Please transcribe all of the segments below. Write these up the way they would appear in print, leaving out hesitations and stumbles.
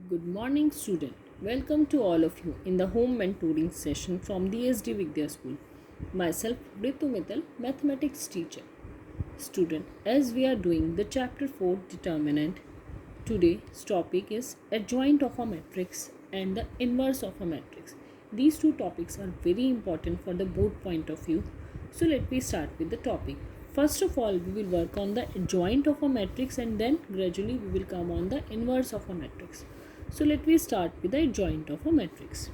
Good morning, student. Welcome to all of you in the home mentoring session from the SD Vidya School. Myself, Ritu Mittal, mathematics teacher. Student, as we are doing the chapter 4 determinant, today's topic is adjoint of a matrix and the inverse of a matrix. These two topics are very important for the board point of view. So let me start with the topic. First of all, we will work on the adjoint of a matrix and then gradually we will come on the inverse of a matrix. So let me start with the adjoint of a matrix.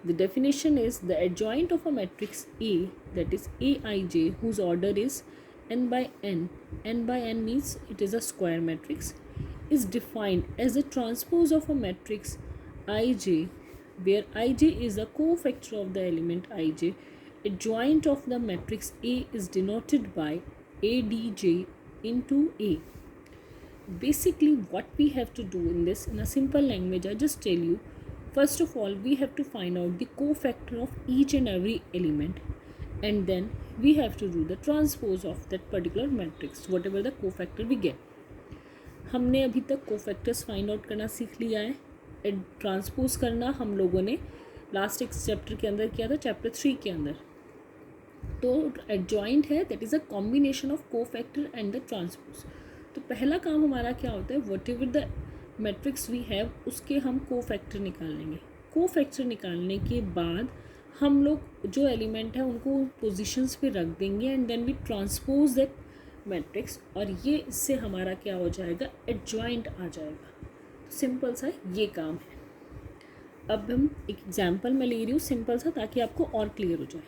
The definition is the adjoint of a matrix A, that is Aij, whose order is n by n. N by n means it is a square matrix, is defined as a transpose of a matrix Ij, where Ij is a cofactor of the element Ij. Adjoint of the matrix A is denoted by Adj into A. Basically, what we have to do in this, in a simple language, I just tell you. First of all, we have to find out the cofactor of each and every element, and then we have to do the transpose of that particular matrix, whatever the cofactor we get. हमने अभी तक cofactors find out करना सीख लिया है. Transpose करना हम लोगों ने लास्ट एक चैप्टर के अंदर किया था, चैप्टर 3 के अंदर. तो एडजॉइंट है, that is a combination of cofactor and the transpose. तो पहला काम हमारा क्या होता है, whatever the matrix we have उसके हम कोफैक्टर निकाल लेंगे. कोफैक्टर निकालने के बाद हम लोग जो एलिमेंट है उनको पोजीशंस पे रख देंगे and then we transpose that matrix, और ये इससे हमारा क्या हो जाएगा, एडजॉइंट आ जाएगा. तो सिंपल सा ये काम है. अब हम एक एग्जाम्पल में ले रही हूँ सिंपल सा, ताकि आपको और क्लियर हो जाए.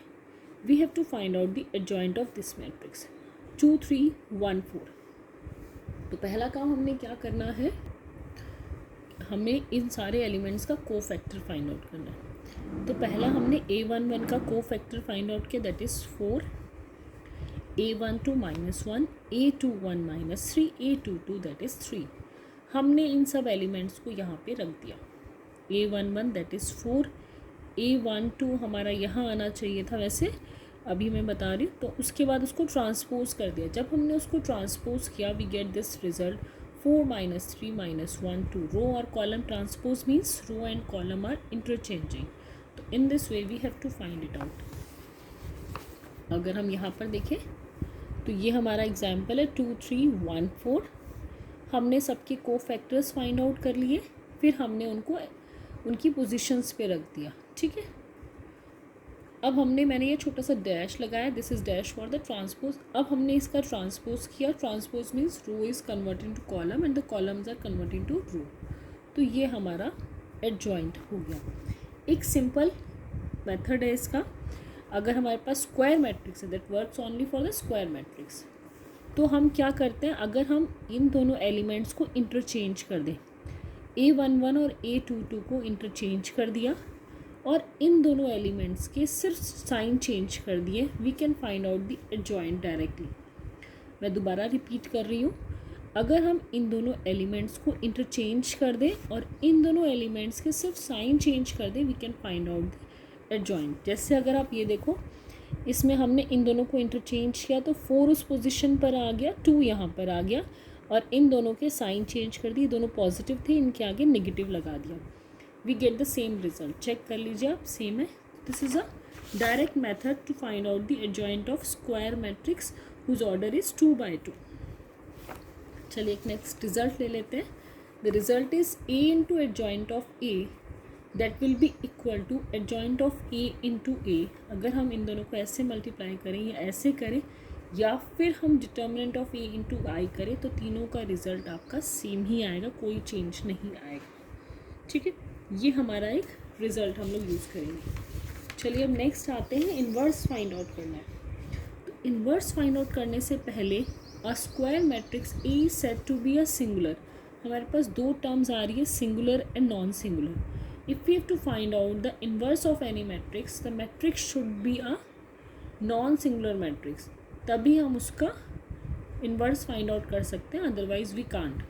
We have to find out the adjoint of this matrix 2 3 1 4. तो पहला काम हमने क्या करना है, हमें इन सारे एलिमेंट्स का कोफैक्टर फाइंड आउट करना है. तो पहला हमने a11 का कोफैक्टर फाइंड आउट किया, that is 4, a12 -1, a21 -3, a22 that is 3. हमने इन सब एलिमेंट्स को यहाँ पे रख दिया. a11 दैट इज़ 4, a12 हमारा यहाँ आना चाहिए था वैसे, अभी मैं बता रही हूँ. तो उसके बाद उसको ट्रांसपोज कर दिया. जब हमने उसको ट्रांसपोज किया, we get this result 4 -3 -1 2. Row और column transpose means row and column are interchanging. तो in this way we have to find it out. अगर हम यहाँ पर देखें तो ये हमारा एग्जाम्पल है 2 3 1 4. हमने सबके कोफैक्टर्स फाइंड आउट कर लिए, फिर हमने उनको उनकी पोजीशंस पे रख दिया. ठीक है. अब मैंने ये छोटा सा डैश लगाया, this is dash for the transpose. अब हमने इसका ट्रांसपोज किया. Transpose means row is converting to column and the columns are converting to row. तो ये हमारा एडजॉइंट हो गया. एक सिंपल मेथड है इसका. अगर हमारे पास स्क्वायर मैट्रिक्स है, that works only for the square matrix. तो हम क्या करते हैं, अगर हम इन दोनों एलिमेंट्स को इंटरचेंज कर दें, a11 और a22 को इंटरचेंज कर दिया और इन दोनों एलिमेंट्स के सिर्फ साइन चेंज कर दिए, we can find out the adjoint directly. मैं दोबारा रिपीट कर रही हूँ. अगर हम इन दोनों एलिमेंट्स को इंटरचेंज कर दें और इन दोनों एलिमेंट्स के सिर्फ साइन चेंज कर दें, we can find out the adjoint. जैसे अगर आप ये देखो, इसमें हमने इन दोनों को इंटरचेंज किया तो 4 उस पोजीशन पर आ गया, 2 यहाँ पर आ गया, और इन दोनों के साइन चेंज कर दिए. दोनों पॉजिटिव थे, इनके आगे नेगेटिव लगा दिया. We get the same result. Check कर लीजिए आप, सेम है. This is a direct method to find out the adjoint of square matrix whose order is 2 by 2. चलिए एक नेक्स्ट रिजल्ट ले लेते हैं. The result is a into adjoint of a that will be equal to adjoint of a into a. अगर हम इन दोनों को ऐसे मल्टीप्लाई करें या ऐसे करें या फिर हम डिटर्मिनेंट ऑफ a इंटू आई करें, तो तीनों का रिजल्ट आपका सेम ही आएगा, कोई चेंज नहीं आएगा. ठीक है. ये हमारा एक रिज़ल्ट हम लोग यूज़ करेंगे. चलिए अब नेक्स्ट आते हैं, इन्वर्स फाइंड आउट करना है. तो इन्वर्स फाइंड आउट करने से पहले a square matrix A is said to be a singular. हमारे पास दो टर्म्स आ रही है, singular and non singular. If we have to find out the inverse of any matrix, the matrix should be a non singular matrix. तभी हम उसका inverse find out कर सकते हैं, अदरवाइज वी कांट.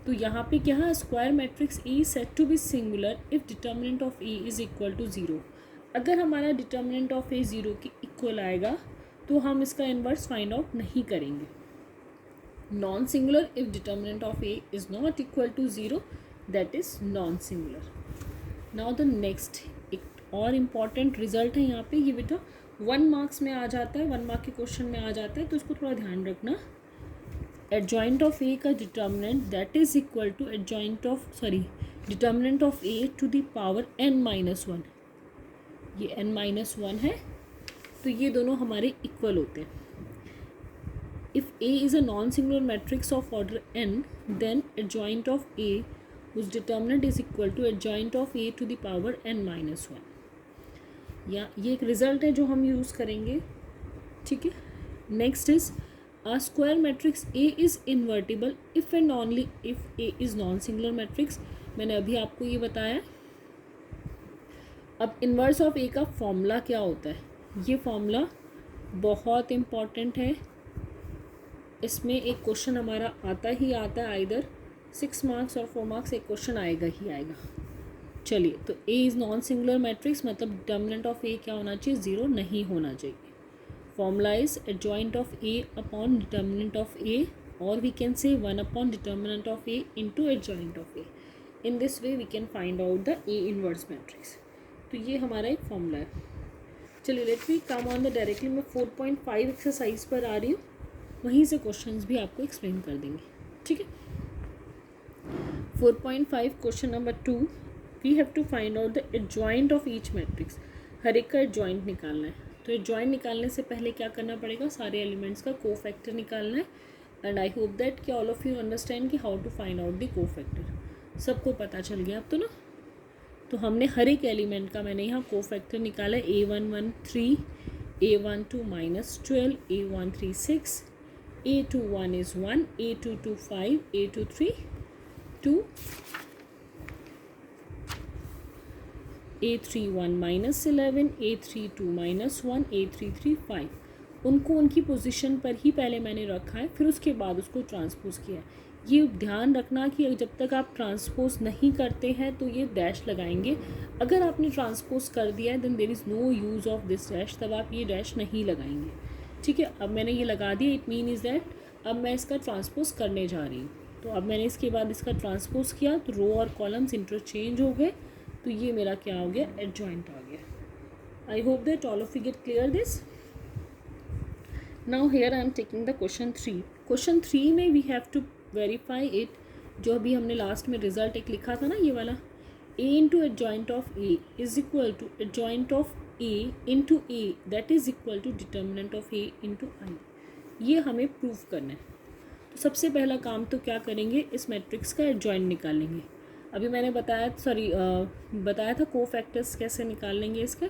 तो यहाँ पे क्या है, square matrix A is said to be singular if determinant of A is equal to 0. अगर हमारा डिटर्मिनेंट ऑफ ए 0 के इक्वल आएगा तो हम इसका इन्वर्स फाइंड आउट नहीं करेंगे. Non singular if determinant of A is not equal to 0, that is non singular. Now the next एक और इम्पॉर्टेंट रिजल्ट है यहाँ पे. ये बेटा 1 मार्क्स में आ जाता है, 1 मार्क के क्वेश्चन में आ जाता है, तो इसको थोड़ा ध्यान रखना. एडजॉइंट ऑफ ए का determinant that is equal to determinant of A to the power n-1. ये n-1 है, तो ये दोनों हमारे इक्वल होते हैं. If A is a non-singular matrix of order n, then adjoint of A whose determinant is equal to adjoint of A to the power n-1. या ये एक रिजल्ट है जो हम यूज़ करेंगे. ठीक है. Next is a square matrix A is invertible if and only if A is non-singular matrix. मैंने अभी आपको ये बताया. अब इन्वर्स ऑफ A का फॉर्मूला क्या होता है? ये फॉर्मूला बहुत इम्पॉर्टेंट है. इसमें एक क्वेश्चन हमारा आता ही आता है, आइदर 6 मार्क्स और 4 मार्क्स एक क्वेश्चन आएगा ही आएगा. चलिए, तो A is non singular matrix, मतलब डिटर्मिनेंट ऑफ A क्या होना चाहिए? 0 नहीं होना चाहिए. Formula is adjoint of A upon determinant of A, और we can say 1 upon determinant of A into adjoint of A. In this way we can find out the A inverse matrix. तो ये हमारा एक formula है. चलिए, let me come on the directly. मैं 4.5 exercise पर आ रही हूँ, वहीं से क्वेश्चंस भी आपको एक्सप्लेन कर देंगे. ठीक है. 4.5 question number 2, we have to find out the adjoint of each matrix. हर एक का एडजॉइंट निकालना है. तो एडजॉइंट निकालने से पहले क्या करना पड़ेगा? सारे एलिमेंट्स का कोफैक्टर निकालना है. एंड आई होप दैट कि ऑल ऑफ यू अंडरस्टैंड कि how to find out the cofactor. सबको पता चल गया अब तो ना. तो हमने हर एक एलिमेंट का मैंने यहाँ कोफैक्टर निकाला है. A113, A12 -12, A13 6, A21 is 1, A22 5, A23 2, A31 -11, A32 -1, A33 5. उनको उनकी पोजीशन पर ही पहले मैंने रखा है, फिर उसके बाद उसको ट्रांसपोज किया है. ये ध्यान रखना कि जब तक आप ट्रांसपोज नहीं करते हैं तो ये डैश लगाएंगे. अगर आपने ट्रांसपोज कर दिया है then there is no use of this dash, तब आप ये डैश नहीं लगाएंगे. ठीक है. अब मैंने ये लगा दिया. इट मीन इज़ दैट अब मैं इसका ट्रांसपोज करने जा रही हूँ. तो अब मैंने इसके बाद इसका ट्रांसपोज किया तो रो और कॉलम्स इंटरचेंज हो गए. तो ये मेरा क्या हो गया? एडजॉइंट आ गया. I hope that all of you get clear this. Now here I am taking the question 3. Question 3 में we have to verify it. जो अभी हमने लास्ट में रिजल्ट एक लिखा था ना, ये वाला, A into adjoint of A is equal to adjoint of A into A that is equal to determinant of A into I. ये हमें प्रूव करना है. तो सबसे पहला काम तो क्या करेंगे? इस मैट्रिक्स का एडजॉइंट निकालेंगे. अभी मैंने बताया था कोफैक्टर्स कैसे निकाल लेंगे इसके.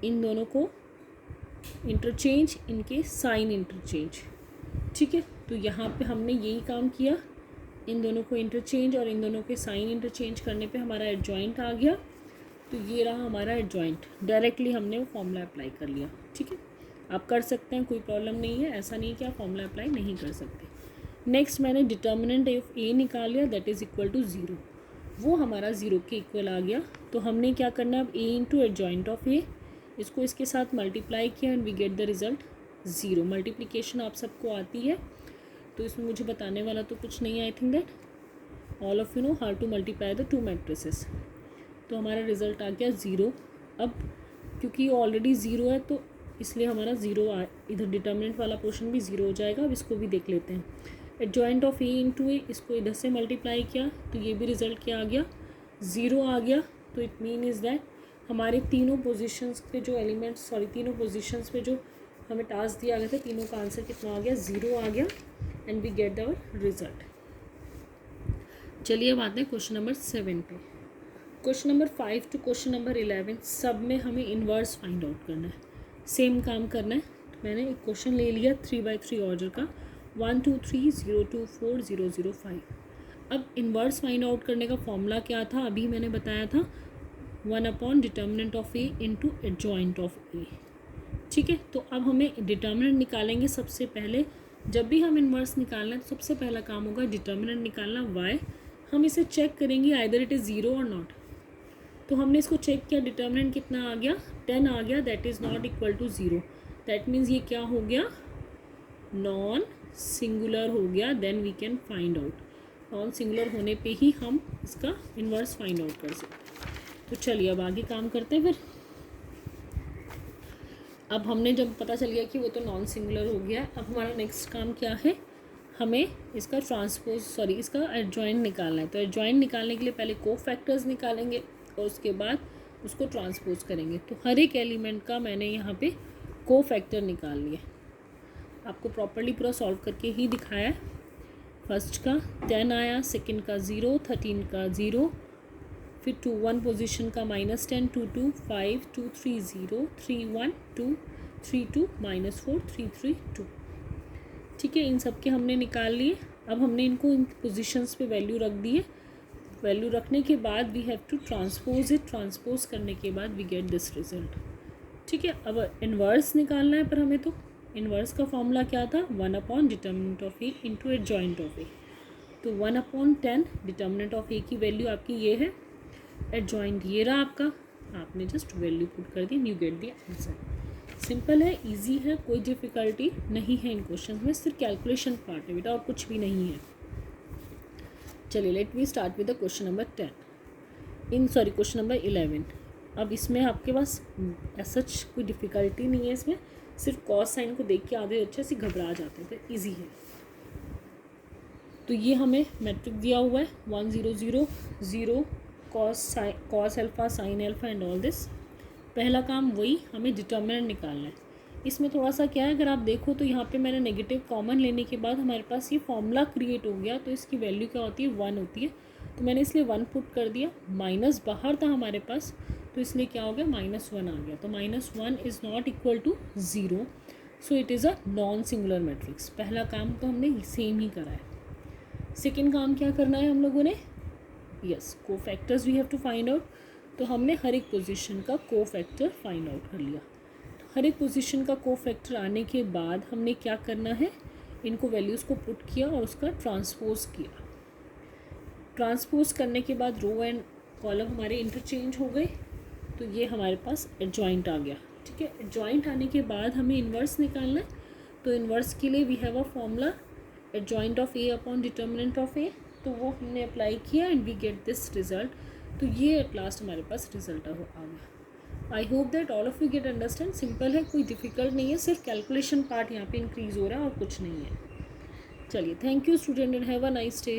इन दोनों को इंटरचेंज, इनके साइन इंटरचेंज. ठीक है. तो यहाँ पे हमने यही काम किया. इन दोनों को इंटरचेंज और इन दोनों के साइन इंटरचेंज करने पे हमारा एडजॉइंट आ गया. तो ये रहा हमारा एडजॉइंट. डायरेक्टली हमने वो फॉर्मूला अप्लाई कर लिया. ठीक है. आप कर सकते हैं, कोई प्रॉब्लम नहीं है. ऐसा नहीं है कि आप फॉर्मूला अप्लाई नहीं कर सकते. नेक्स्ट मैंने डिटर्मिनेंट ऑफ ए निकाल लिया, दैट इज़ इक्वल टू 0. वो हमारा 0 के इक्वल आ गया. तो हमने क्या करना है अब? A into adjoint of A, इसको इसके साथ मल्टीप्लाई किया and we get the result 0. Multiplication आप सबको आती है, तो इसमें मुझे बताने वाला तो कुछ नहीं है. I think that all of you know how to multiply the 2 matrices. तो हमारा रिजल्ट आ गया 0. अब क्योंकि ये ऑलरेडी 0 है तो इसलिए हमारा 0 इधर डिटर्मिनेंट वाला पोर्शन भी 0 हो जाएगा. अब इसको भी देख लेते हैं. एडजॉइंट ऑफ ए इंटू ए, इसको इधर से मल्टीप्लाई किया तो ये भी रिजल्ट क्या आ गया? 0 आ गया. तो इट मीन इज़ दैट हमारे तीनों पोजीशंस पे जो एलिमेंट्स, तीनों पोजीशंस पे जो हमें टास्क दिया गया था, तीनों का आंसर कितना आ गया? 0 आ गया. And we get the result. चलिए अब आते हैं क्वेश्चन नंबर 7 पे. Question number 5 to question number 11 सब में हमें इन्वर्स फाइंड आउट करना है. सेम काम करना है. तो मैंने एक क्वेश्चन ले लिया 3/3 ऑर्डर का, 1 2 3 0 2 4 0 0 5. अब इन्वर्स फाइंड आउट करने का फॉर्मूला क्या था? अभी मैंने बताया था 1 upon determinant of A into adjoint of A. ठीक है. तो अब हमें डिटर्मिनेंट निकालेंगे. सबसे पहले जब भी हम इन्वर्स निकालना है तो सबसे पहला काम होगा डिटर्मिनेंट निकालना. वाई? हम इसे चेक करेंगे आइदर इट इज़ 0 और नॉट. तो हमने इसको चेक किया, डिटर्मिनेंट कितना आ गया? 10 आ गया. That is not equal to 0. That means ये क्या हो गया? नॉन सिंगुलर हो गया. Then we can find out. Non singular होने पे ही हम इसका इन्वर्स फाइंड आउट कर सकते हैं। तो चलिए अब आगे काम करते हैं फिर। अब हमने जब पता चल गया कि वो तो नॉन सिंगुलर हो गया, अब हमारा नेक्स्ट काम क्या है, हमें इसका इसका एडजॉइंट निकालना है। तो एडजॉइंट निकालने के लिए पहले कोफैक्टर्स निकालेंगे और उसके बाद उसको ट्रांसपोज करेंगे। तो हर एक एलिमेंट का मैंने यहाँ पे कोफैक्टर निकाल लिया, आपको प्रॉपर्ली पूरा सॉल्व करके ही दिखाया है। फर्स्ट का 10 आया, सेकंड का 0, 13 का 0, फिर 2 1 पोजीशन का -10, 2 2 5 2 3 0 3 1 2 3 2 -4 3 3 2। ठीक है, इन सब के हमने निकाल लिए। अब हमने इनको इन पोजीशंस पे वैल्यू रख दी है। वैल्यू रखने के बाद we have to transpose it, transpose करने के बाद वी गेट दिस रिजल्ट। ठीक है, अब इन्वर्स निकालना है पर हमें। तो इन्वर्स का फॉर्मूला क्या था, 1 determinant of A into adjoint of A. तो 1/10 डिटर्मिनेंट ऑफ ए की वैल्यू आपकी ये है, एडजॉइंट ये रहा आपका, आपने जस्ट वैल्यू पुट कर दी, you get the answer. Simple है, इजी है, कोई डिफ़िकल्टी नहीं है इन क्वेश्चन में, सिर्फ कैलकुलेशन पार्ट है बेटा और कुछ भी नहीं है। चलिए let we start with the question number question number 11। अब इसमें आपके पास सच कोई डिफ़िकल्टी नहीं है, इसमें सिर्फ कॉस साइन को देख के आधे अच्छे से घबरा जाते हैं, तो ईजी है। तो ये हमें मैट्रिक दिया हुआ है 1 0 0 0 cos alpha sine alpha and all this. पहला काम वही, हमें डिटर्मिनेंट निकालना है। इसमें थोड़ा सा क्या है, अगर आप देखो तो यहाँ पे मैंने नेगेटिव कॉमन लेने के बाद हमारे पास ये फॉर्मूला क्रिएट हो गया, तो इसकी वैल्यू क्या होती है, 1 होती है। तो मैंने इसलिए 1 पुट कर दिया, माइनस बाहर था हमारे पास, तो इसलिए क्या हो गया, -1 आ गया। तो -1 is not equal to 0, so it is a non singular matrix. पहला काम तो हमने सेम ही करा है। सेकेंड काम क्या करना है हम लोगों ने, yes cofactors we have to find out. तो हमने हर एक पोजीशन का कोफैक्टर फाइंड आउट कर लिया। तो हर एक पोजीशन का कोफैक्टर आने के बाद हमने क्या करना है, इनको वैल्यूज़ को पुट किया और उसका ट्रांसपोज किया। ट्रांसपोज करने के बाद रो एंड कॉलम हमारे इंटरचेंज हो गए, तो ये हमारे पास एडजॉइंट आ गया। ठीक है, एडजॉइंट आने के बाद हमें इन्वर्स निकालना है। तो इन्वर्स के लिए we have a formula adjoint of A upon determinant of A, तो वो हमने अप्लाई किया and we get this result. तो ये एट लास्ट हमारे पास रिजल्ट आ गया। I hope that all of you get understand. Simple है, कोई डिफ़िकल्ट नहीं है, सिर्फ कैलकुलेशन पार्ट यहाँ पे इंक्रीज़ हो रहा है और कुछ नहीं है। चलिए, thank you student and have a nice day.